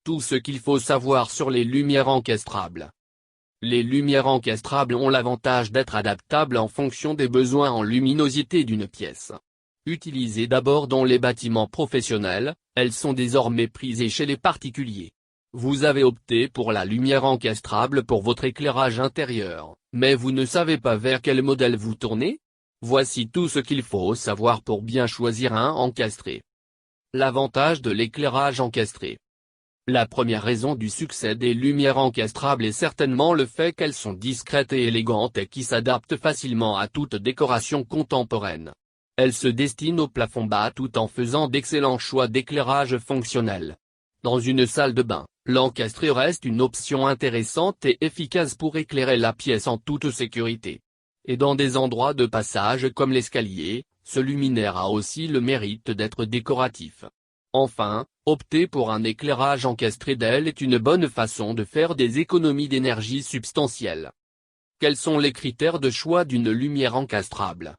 tout ce qu'il faut savoir sur les lumières encastrables. Les lumières encastrables ont l'avantage d'être adaptables en fonction des besoins en luminosité d'une pièce. Utilisées d'abord dans les bâtiments professionnels, elles sont désormais prisées chez les particuliers. Vous avez opté pour la lumière encastrable pour votre éclairage intérieur, mais vous ne savez pas vers quel modèle vous tournez? Voici tout ce qu'il faut savoir pour bien choisir un encastré. L'avantage de l'éclairage encastré. La première raison du succès des lumières encastrables est certainement le fait qu'elles sont discrètes et élégantes et qui s'adaptent facilement à toute décoration contemporaine. Elles se destinent au plafond bas tout en faisant d'excellents choix d'éclairage fonctionnel. Dans une salle de bain, l'encastré reste une option intéressante et efficace pour éclairer la pièce en toute sécurité. Et dans des endroits de passage comme l'escalier, ce luminaire a aussi le mérite d'être décoratif. Enfin, opter pour un éclairage encastré d'aile est une bonne façon de faire des économies d'énergie substantielles. Quels sont les critères de choix d'une lumière encastrable?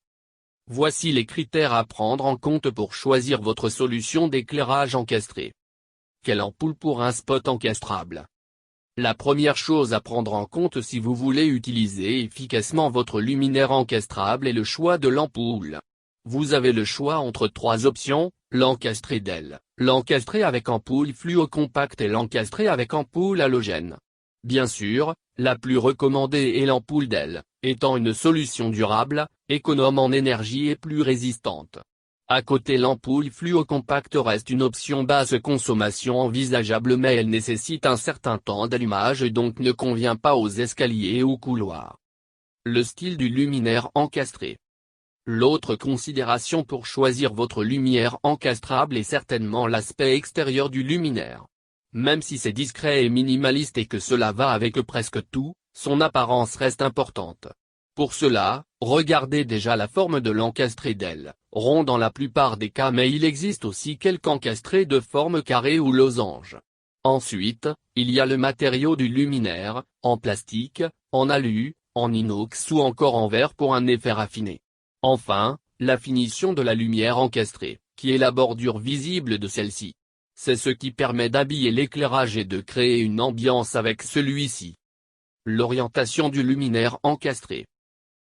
Voici les critères à prendre en compte pour choisir votre solution d'éclairage encastré. Quelle ampoule pour un spot encastrable? La première chose à prendre en compte si vous voulez utiliser efficacement votre luminaire encastrable est le choix de l'ampoule. Vous avez le choix entre trois options, l'encastré d'aile, l'encastré avec ampoule fluo-compacte et l'encastré avec ampoule halogène. Bien sûr, la plus recommandée est l'ampoule d'aile, étant une solution durable, économe en énergie et plus résistante. À côté, l'ampoule fluo-compacte reste une option basse consommation envisageable mais elle nécessite un certain temps d'allumage et donc ne convient pas aux escaliers ou couloirs. Le style du luminaire encastré. L'autre considération pour choisir votre lumière encastrable est certainement l'aspect extérieur du luminaire. Même si c'est discret et minimaliste et que cela va avec presque tout, son apparence reste importante. Pour cela, regardez déjà la forme de l'encastré d'aile, rond dans la plupart des cas mais il existe aussi quelques encastrés de forme carrée ou losange. Ensuite, il y a le matériau du luminaire, en plastique, en alu, en inox ou encore en verre pour un effet raffiné. Enfin, la finition de la lumière encastrée, qui est la bordure visible de celle-ci. C'est ce qui permet d'habiller l'éclairage et de créer une ambiance avec celui-ci. L'orientation du luminaire encastré.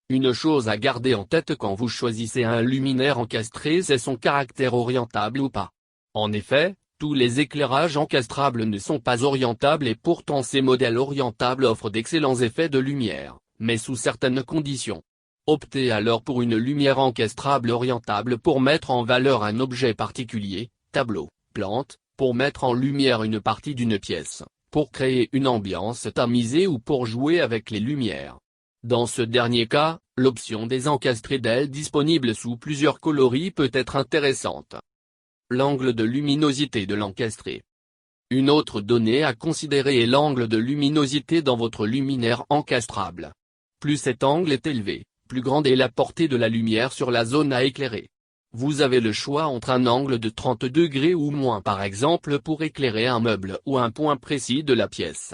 Une chose à garder en tête quand vous choisissez un luminaire encastré, c'est son caractère orientable ou pas. En effet, tous les éclairages encastrables ne sont pas orientables et pourtant ces modèles orientables offrent d'excellents effets de lumière, mais sous certaines conditions. Optez alors pour une lumière encastrable orientable pour mettre en valeur un objet particulier, tableau, plante, pour mettre en lumière une partie d'une pièce, pour créer une ambiance tamisée ou pour jouer avec les lumières. Dans ce dernier cas, l'option des encastrés d'aile disponible sous plusieurs coloris peut être intéressante. L'angle de luminosité de l'encastré. Une autre donnée à considérer est l'angle de luminosité dans votre luminaire encastrable. Plus cet angle est élevé, plus grande est la portée de la lumière sur la zone à éclairer. Vous avez le choix entre un angle de 30 degrés ou moins par exemple pour éclairer un meuble ou un point précis de la pièce.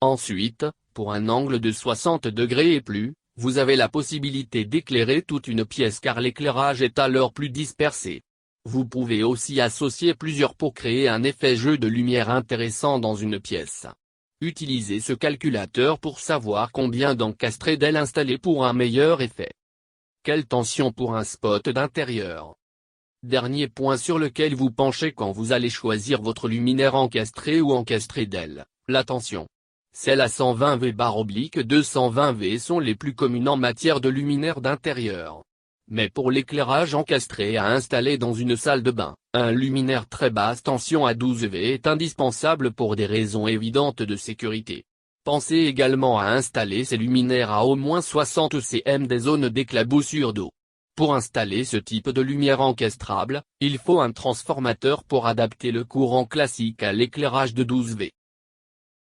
Ensuite, pour un angle de 60 degrés et plus, vous avez la possibilité d'éclairer toute une pièce car l'éclairage est alors plus dispersé. Vous pouvez aussi associer plusieurs pour créer un effet jeu de lumière intéressant dans une pièce. Utilisez ce calculateur pour savoir combien d'encastrés d'aile installer pour un meilleur effet. Quelle tension pour un spot d'intérieur? Dernier point sur lequel vous penchez quand vous allez choisir votre luminaire encastré ou encastré d'aile, la tension. Celles à 120 V/220 V sont les plus communes en matière de luminaire d'intérieur. Mais pour l'éclairage encastré à installer dans une salle de bain, un luminaire très basse tension à 12 V est indispensable pour des raisons évidentes de sécurité. Pensez également à installer ces luminaires à au moins 60 cm des zones d'éclaboussure d'eau. Pour installer ce type de lumière encastrable, il faut un transformateur pour adapter le courant classique à l'éclairage de 12 V.